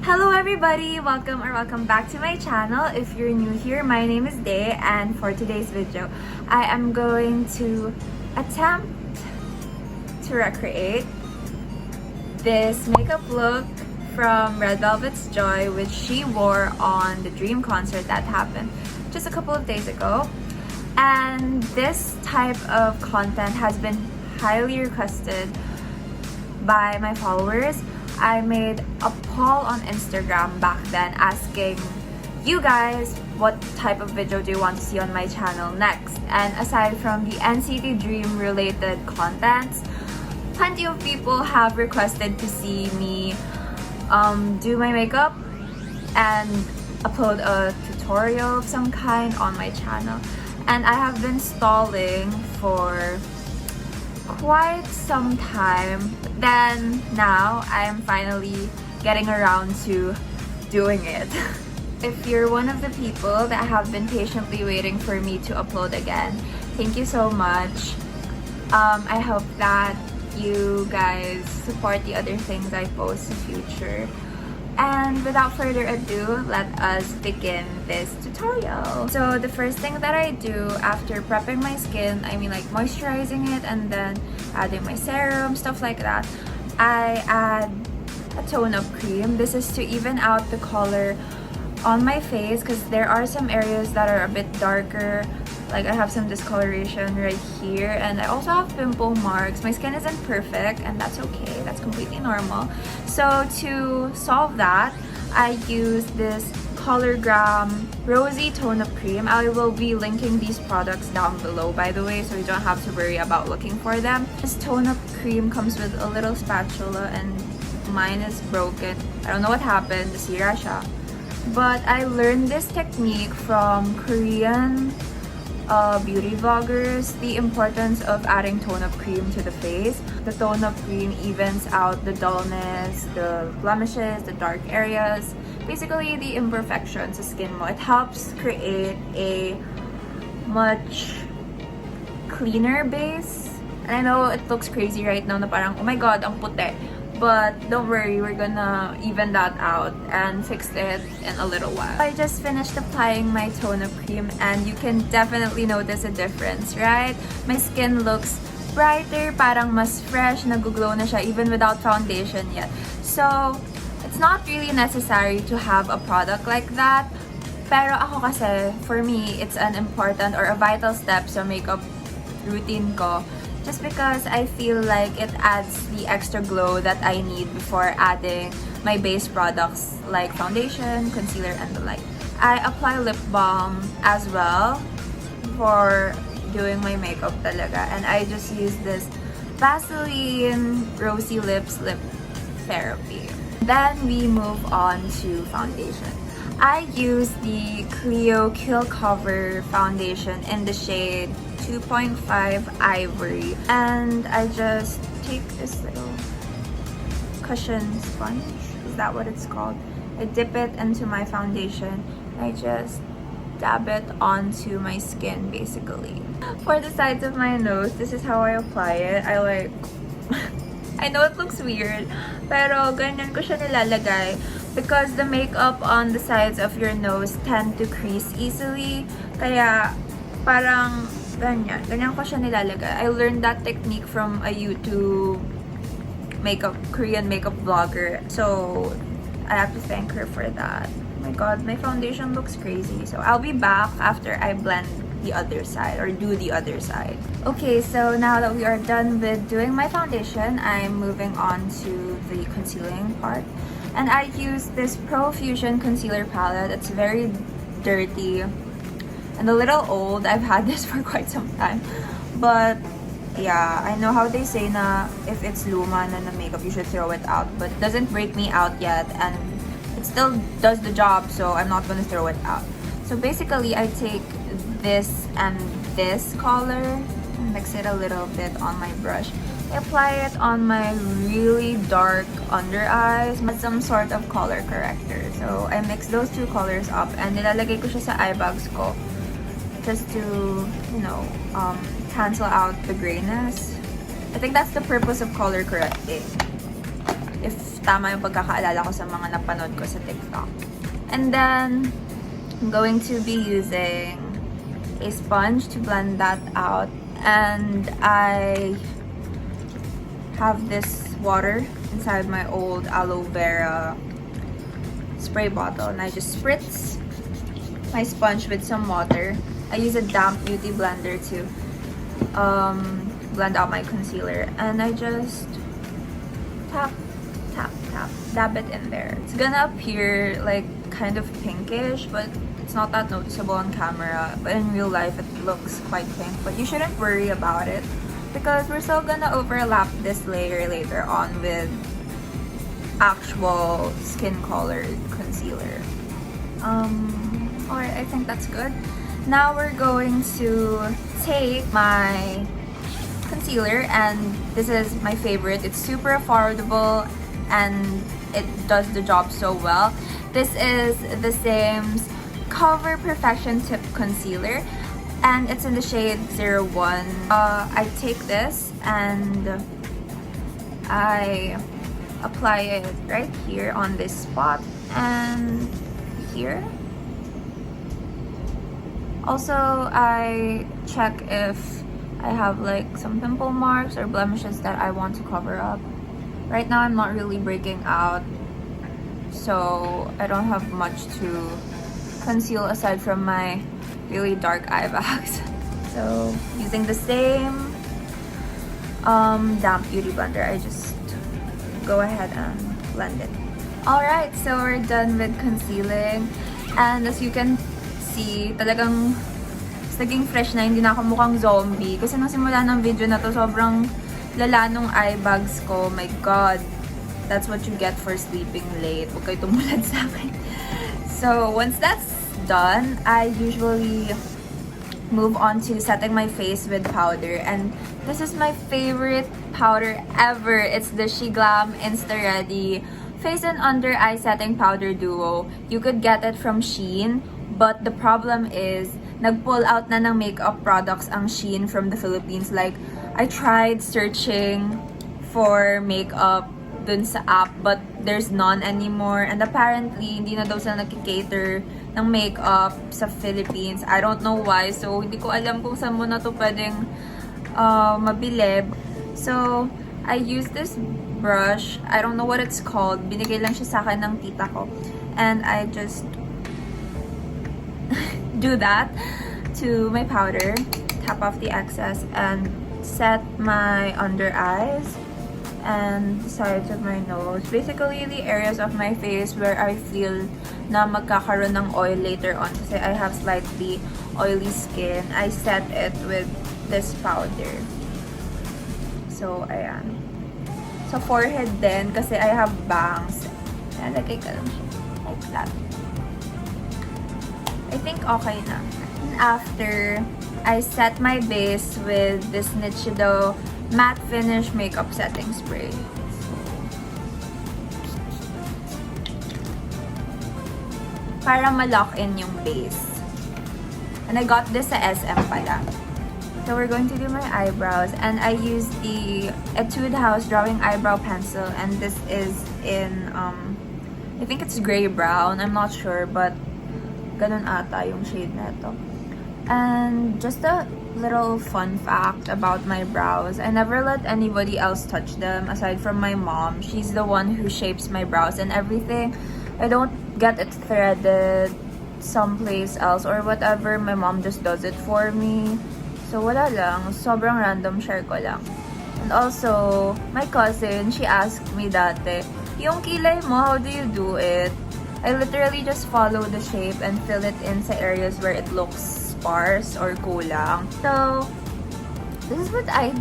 Hello everybody! Welcome back to my channel. If you're new here, my name is Daye, and for today's video, I am going to attempt to recreate this makeup look from Red Velvet's Joy, which she wore on the Dream concert that happened just a couple of days ago. And this type of content has been highly requested by my followers. I made a poll on Instagram back then asking you guys what type of video do you want to see on my channel next. And aside from the NCT Dream related contents, plenty of people have requested to see me do my makeup and upload a tutorial of some kind on my channel. And I have been stalling for quite some time, but then now I am finally getting around to doing it. If you're one of the people that have been patiently waiting for me to upload again, thank you so much. I hope that you guys support the other things I post in the future. And without further ado, let us begin this tutorial. So the first thing that I do after prepping my skin, I mean like moisturizing it and then adding my serum, stuff like that, I add a tone-up cream. This is to even out the color on my face because there are some areas that are a bit darker. Like I have some discoloration right here, and I also have pimple marks. My skin isn't perfect, and that's okay. That's completely normal. So to solve that, I use this Colorgram Rosy Tone-Up Cream. I will be linking these products down below, by the way, so you don't have to worry about looking for them. This tone-up cream comes with a little spatula, and mine is broken. I don't know what happened. Nasira siya. But I learned this technique from Korean beauty vloggers, the importance of adding tone-up cream to the face. The tone-up cream evens out the dullness, the blemishes, the dark areas, basically the imperfections sa skin mo. It helps create a much cleaner base. And I know it looks crazy right now na parang, oh my god, ang puti. But don't worry, we're gonna even that out and fix it in a little while. I just finished applying my tone-up cream and you can definitely notice a difference, right? My skin looks brighter, parang mas fresh, nag-glow na siya even without foundation yet. So, it's not really necessary to have a product like that. Pero ako kasi, for me, it's an important or a vital step sa makeup routine ko. Just because I feel like it adds the extra glow that I need before adding my base products like foundation, concealer, and the like. I apply lip balm as well for doing my makeup talaga. And I just use this Vaseline Rosy Lips Lip Therapy. Then we move on to foundation. I use the Clio Kill Cover foundation in the shade 2.5 Ivory, and I just take this little cushion sponge, is that what it's called? I dip it into my foundation and I just dab it onto my skin basically. For the sides of my nose, this is how I apply it. I like I know it looks weird, pero ganyan ko siya nilalagay because the makeup on the sides of your nose tend to crease easily, kaya parang ganyan ko siya nilalagay. I learned that technique from a YouTube Korean makeup vlogger. So, I have to thank her for that. Oh my god, my foundation looks crazy. So, I'll be back after I blend the other side or do the other side. Okay, so now that we are done with doing my foundation, I'm moving on to the concealing part. And I use this Pro Fusion concealer palette. It's very dirty and a little old. I've had this for quite some time, but yeah, I know how they say na if it's luma na na makeup, you should throw it out, but it doesn't break me out yet and it still does the job, so I'm not gonna throw it out. So basically, I take this and this color and mix it a little bit on my brush. I apply it on my really dark under eyes with some sort of color corrector. So I mix those two colors up and nilalagay ko siya sa eye bags ko just to, you know, cancel out the grayness. I think that's the purpose of color correcting. If tama yung pagkakaalala ko sa mga napanood ko sa TikTok. And then, I'm going to be using a sponge to blend that out. And I have this water inside my old aloe vera spray bottle. And I just spritz my sponge with some water. I use a damp beauty blender to blend out my concealer. And I just tap, tap, tap, dab it in there. It's gonna appear like kind of pinkish, but it's not that noticeable on camera. But in real life, it looks quite pink. But you shouldn't worry about it because we're still gonna overlap this layer later on with actual skin-colored concealer. Alright, I think that's good. Now we're going to take my concealer, and this is my favorite. It's super affordable and it does the job so well. This is the Same's Cover Perfection Tip Concealer, and it's in the shade 01. I take this and I apply it right here on this spot and here. Also, I check if I have like some pimple marks or blemishes that I want to cover up. Right now, I'm not really breaking out, so I don't have much to conceal aside from my really dark eye bags. So, using the same damp beauty blender, I just go ahead and blend it. Alright, so we're done with concealing. And as you can see, talagang naging fresh na, hindi na ako mukhang zombie. Kasi nung simula ng video na to, sobrang lala nung eye bags ko. My God, that's what you get for sleeping late. Huwag kayo tumulad sa akin. So, once that's done, I usually move on to setting my face with powder. And this is my favorite powder ever. It's the SheGlam Insta Ready Face and Under Eye Setting Powder Duo. You could get it from Shein, but the problem is, nag-pull out na ng makeup products ang Shein from the Philippines. Like, I tried searching for makeup dun sa app, but there's none anymore. And apparently, hindi na daw sila nagki-cater ng makeup sa Philippines. I don't know why. So, hindi ko alam kung saan mo na to pwedeng mabili. So, I use this brush. I don't know what it's called. Binigay lang siya sa akin ng tita ko. And I just do that to my powder, tap off the excess, and set my under eyes and the sides of my nose. Basically, the areas of my face where I feel na magkakaroon ng oil later on kasi I have slightly oily skin. I set it with this powder. So, ayan. Sa forehead din, kasi I have bangs. Nalagay ka lang siya. Like that. I think okay na. And after, I set my base with this Eyeshadow Matte Finish Makeup Setting Spray. Para ma-lock in yung base. And I got this sa SM pala. So we're going to do my eyebrows. And I use the Etude House Drawing Eyebrow Pencil. And this is in, I think it's gray brown. I'm not sure, but ganun ata yung shade na ito. And just a little fun fact about my brows. I never let anybody else touch them aside from my mom. She's the one who shapes my brows and everything. I don't get it threaded someplace else or whatever. My mom just does it for me. So wala lang. Sobrang random, share ko lang. And also, my cousin, she asked me dati, yung kilay mo, how do you do it? I literally just follow the shape and fill it in sa areas where it looks sparse or kulang. So, this is what I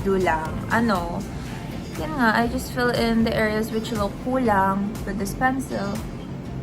do lang. Yan nga, I just fill in the areas which look kulang with this pencil.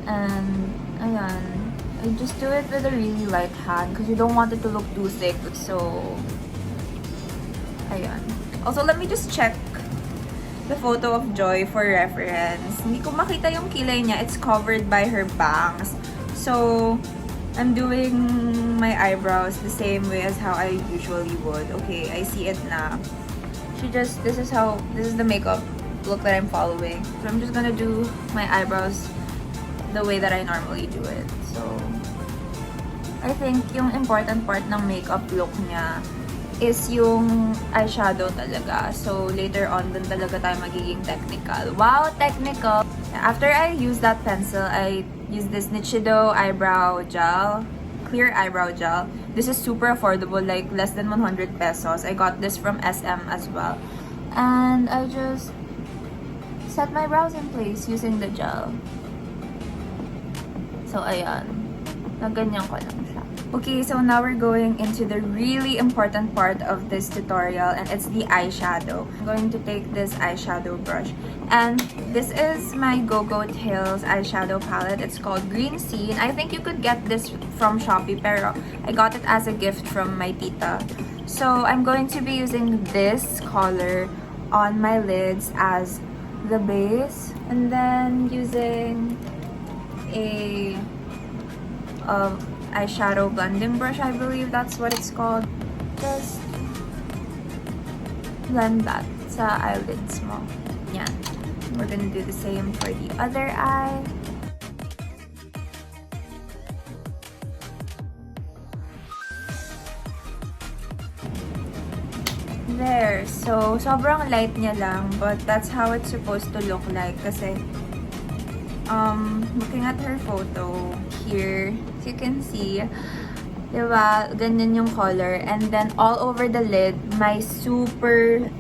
And, ayan. I just do it with a really light hand because you don't want it to look too thick. So, ayan. Also, let me just check the photo of Joy for reference. Hindi ko makita yung kilay niya. It's covered by her bangs. So, I'm doing my eyebrows the same way as how I usually would. Okay, I see it na. This is the makeup look that I'm following. So, I'm just gonna do my eyebrows the way that I normally do it. So, I think yung important part ng makeup look niya is yung eyeshadow talaga. So, later on, dun talaga tayo magiging technical. Wow, technical! After I use that pencil, I use this Eyeshadow eyebrow gel, clear eyebrow gel. This is super affordable, like less than 100 pesos. I got this from SM as well. And I just set my brows in place using the gel. So, ayan. Naganyan ko lang siya. Okay, so now we're going into the really important part of this tutorial, and it's the eyeshadow. I'm going to take this eyeshadow brush, and this is my Go-Go Tails eyeshadow palette. It's called Green Scene. I think you could get this from Shopee, pero I got it as a gift from my tita. So I'm going to be using this color on my lids as the base, and then using a eyeshadow blending brush, I believe that's what it's called. Just blend that sa eyelids mo. Yan. We're gonna do the same for the other eye. There. So, sobrang light niya lang, but that's how it's supposed to look like. Kasi, looking at her photo here, as you can see, diba, ganyan yung color. And then, all over the lid, my super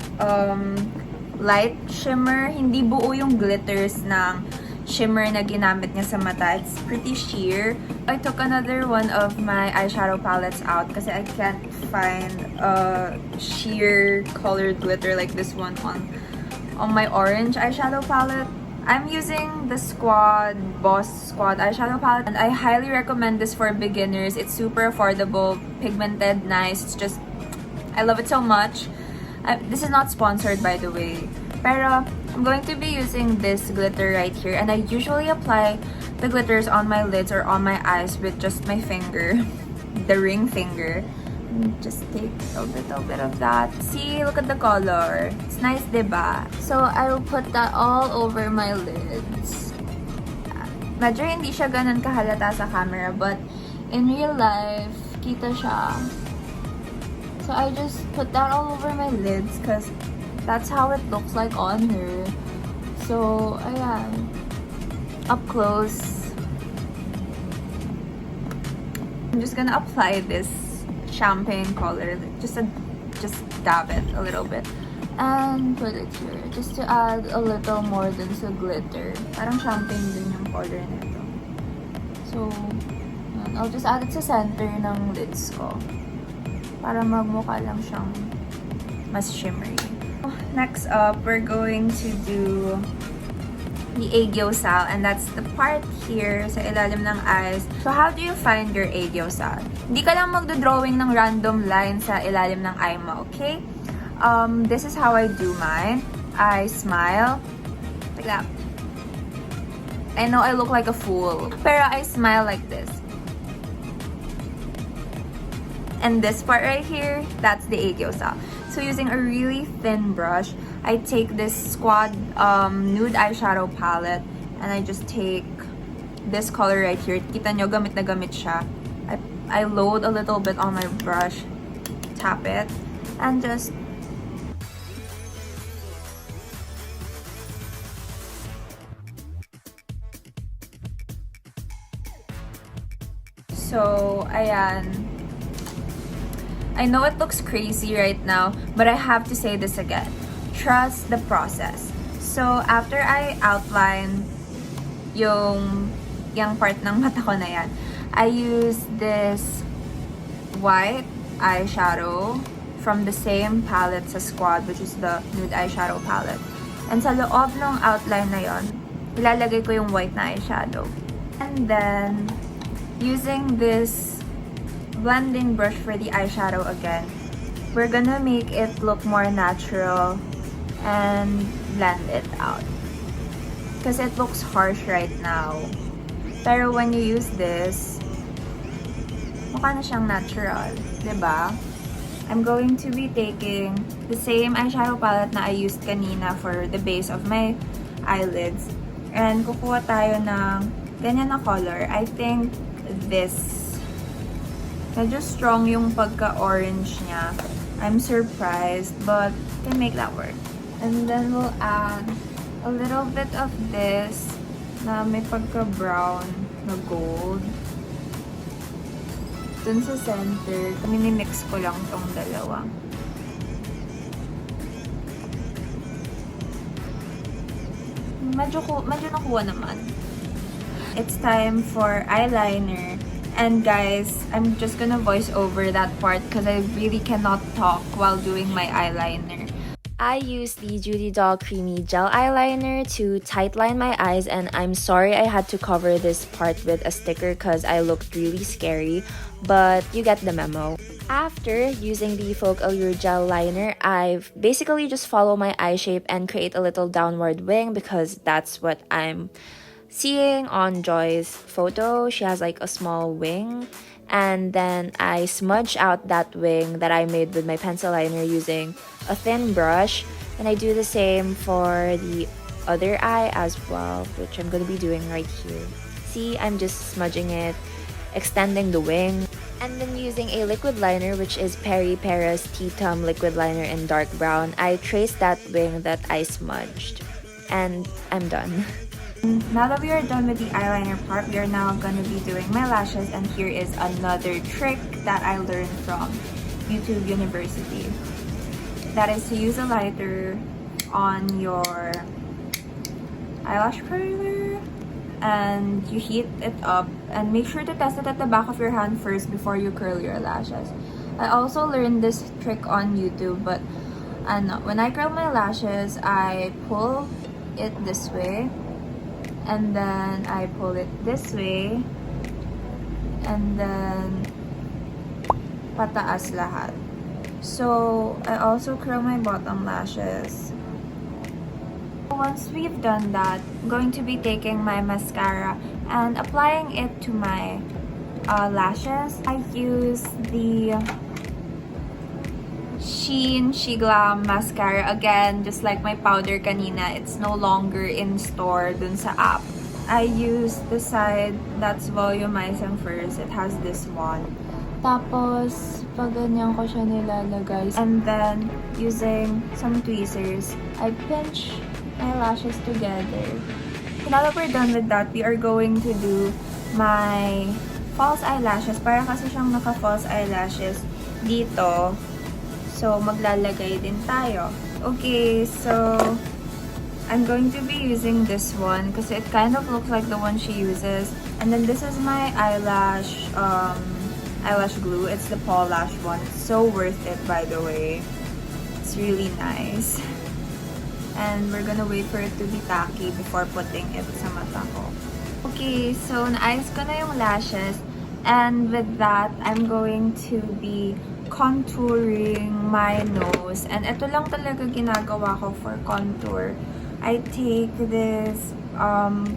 light shimmer. Hindi buo yung glitters ng shimmer na ginamit niya sa mata. It's pretty sheer. I took another one of my eyeshadow palettes out kasi I can't find a sheer colored glitter like this one on my orange eyeshadow palette. I'm using the Boss Squad eyeshadow palette, and I highly recommend this for beginners. It's super affordable, pigmented, nice. It's just, I love it so much. This is not sponsored, by the way. Pero, I'm going to be using this glitter right here, and I usually apply the glitters on my lids or on my eyes with just my finger, the ring finger. Just take a little bit of that. See, look at the color. It's nice, diba? So, I will put that all over my lids. Medyo hindi siya ganun kahalata sa camera, but in real life, kita siya. So, I just put that all over my lids because that's how it looks like on her. So, ayan. Up close. I'm just gonna apply this champagne color, just dab it a little bit and put it here just to add a little more than sa glitter. Parang champagne din yung color nito. So, I'll just add it sa center ng lids ko para magmukha lang siyang mas shimmery. Next up, we're going to do the Aegyo sal, and that's the part here sa ilalim ng eyes. So, how do you find your Aegyo sal? Hindi ka lang magdo-drawing ng random line sa ilalim ng eye mo, okay? This is how I do mine. I smile. Like that. I know I look like a fool, pero I smile like this. And this part right here, that's the Aegyo sal. So, using a really thin brush, I take this Squad nude eyeshadow palette, and I just take this color right here. Kita nyo, gamit na gamit siya. I load a little bit on my brush, tap it, and just so, ayan. I know it looks crazy right now, but I have to say this again. Trust the process. So, after I outline yung part ng mata ko na yan, I use this white eyeshadow from the same palette sa Squad, which is the nude eyeshadow palette. And sa loob ng outline na yon, ilalagay ko yung white na eyeshadow. And then, using this blending brush for the eyeshadow again, we're gonna make it look more natural and blend it out. Because it looks harsh right now. Pero when you use this, mukha na siyang natural, diba? I'm going to be taking the same eyeshadow palette na I used kanina for the base of my eyelids. And kukuha tayo ng ganyan na color. I think this. Medyo strong yung pagka-orange niya. I'm surprised, but can make that work. And then we'll add a little bit of this na may pagka-brown na gold. Dun sa center, minimix ko lang tong dalawa. Medyo nakuha naman. It's time for eyeliner. And guys, I'm just gonna voice over that part because I really cannot talk while doing my eyeliner. I used the Judy Doll Creamy Gel Eyeliner to tightline my eyes, and I'm sorry I had to cover this part with a sticker because I looked really scary, but you get the memo. After using the Folk Allure Gel Liner, I've basically just follow my eye shape and create a little downward wing because that's what I'm seeing on Joy's photo. She has like a small wing, and then I smudge out that wing that I made with my pencil liner using a thin brush, and I do the same for the other eye as well, which I'm going to be doing right here. See, I'm just smudging it, extending the wing, and then using a liquid liner, which is Peripera's T-Tum liquid liner in dark brown. I traced that wing that I smudged, and I'm done. Now that we are done with the eyeliner part, we are now going to be doing my lashes, and here is another trick that I learned from YouTube University. That is to use a lighter on your eyelash curler and you heat it up, and make sure to test it at the back of your hand first before you curl your lashes. I also learned this trick on YouTube, but when I curl my lashes, I pull it this way, and then I pull it this way, and then pataas lahat. So I also curl my bottom lashes. Once we've done that, I'm going to be taking my mascara and applying it to my lashes. I use the Shein Shiglam mascara. Again, just like my powder kanina, it's no longer in store dun sa app. I use the side that's volumizing first. It has this one. Tapos, pag ganyan ko siya nilalagay. And then, using some tweezers, I pinch my lashes together. So now that we're done with that, we are going to do my false eyelashes. Para kasi siyang naka-false eyelashes dito. So, maglalagay din tayo. Okay, so I'm going to be using this one because it kind of looks like the one she uses. And then this is my eyelash glue. It's the Paul Lash one. It's so worth it, by the way. It's really nice. And we're gonna wait for it to be tacky before putting it sa mata ko. Okay, so naayos ko na yung lashes. And with that, I'm going to be contouring my nose. And ito lang talaga ginagawa ko for contour. I take this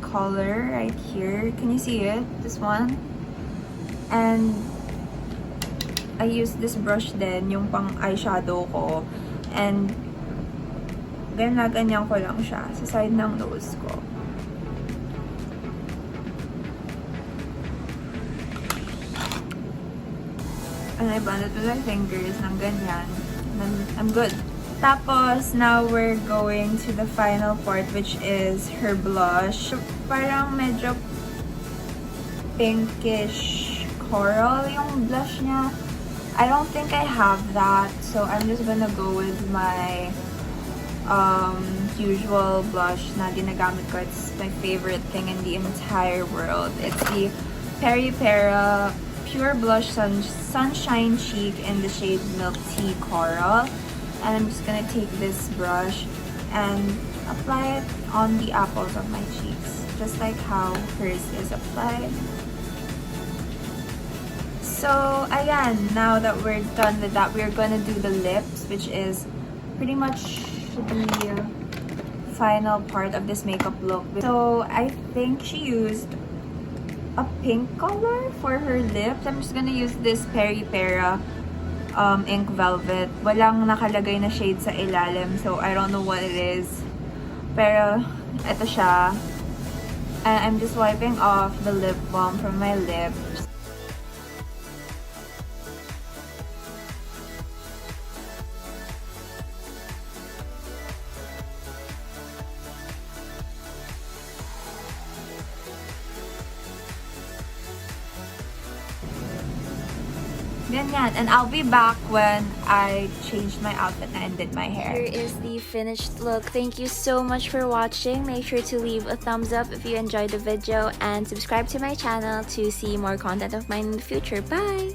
color right here. Can you see it? This one. And I use this brush din, yung pang eyeshadow ko. And ganyan ko lang siya sa side ng nose ko. And I blend it with my fingers ng ganyan. And then I'm good. Tapos, now we're going to the final part, which is her blush. Parang medyo pinkish coral yung blush niya. I don't think I have that, so I'm just gonna go with my usual blush na ginagamit ko. It's my favorite thing in the entire world. It's the Peripera Pure Blush Sunshine Cheek in the shade Milk Tea Coral. And I'm just gonna take this brush and apply it on the apples of my cheeks, just like how hers is applied. So So, ayan, now that we're done with that, we're gonna do the lips, which is pretty much the final part of this makeup look. So, I think she used a pink color for her lips. I'm just gonna use this peripera ink velvet. Walang nakalagay na shade sa ilalim, so I don't know what it is. Pero, ito siya. And I'm just wiping off the lip balm from my lips. Ganyan. And I'll be back when I changed my outfit and did my hair. Here is the finished look. Thank you so much for watching. Make sure to leave a thumbs up if you enjoyed the video and subscribe to my channel to see more content of mine in the future. Bye!